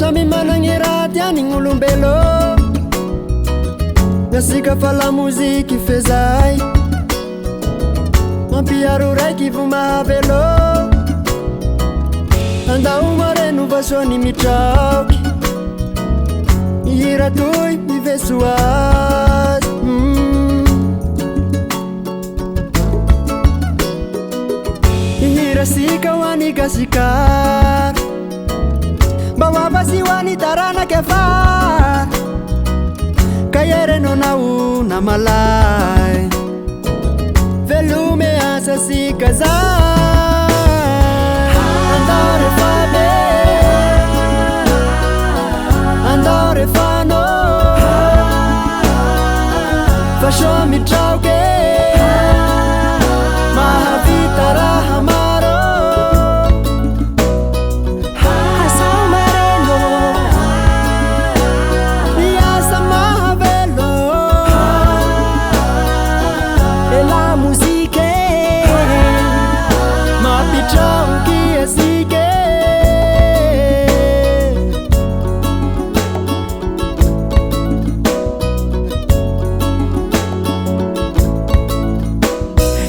Samy managny raha tiany gn'olombelo Nasika fa la musique fezay Mampiaro raiky vo mahavelo Andao mareno vasony mitraoky Hira toy miveso azy Hira sika hoany gasikara Mba hoavasy hoany taranaky afara Ka erenao nao na malay Velume asa sika zay Andao refa be Andao refa no Fa soa mitraoky Mahavita raha maro Asao mareno Iasa mahavelo E la musique Mapitraoky asike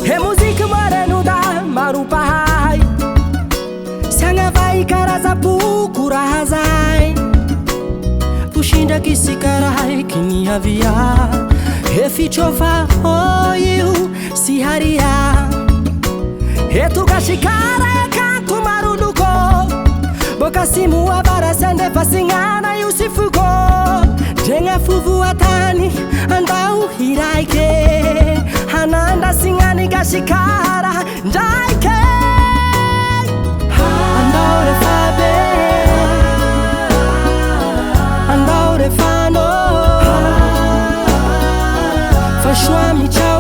E musique mareno da maropahay Sagnavay karaza-poko raha zay Foshindraky sika raiky nihavia E fitrova io sy haria Eto gasikara e kanto maroloko Boka simo avara sendefa signana io si fugo Dregna fovoatany andao hiraike Hananda signany gasikara ndraike Andao refa be Andao refa no Fa soa mitraoky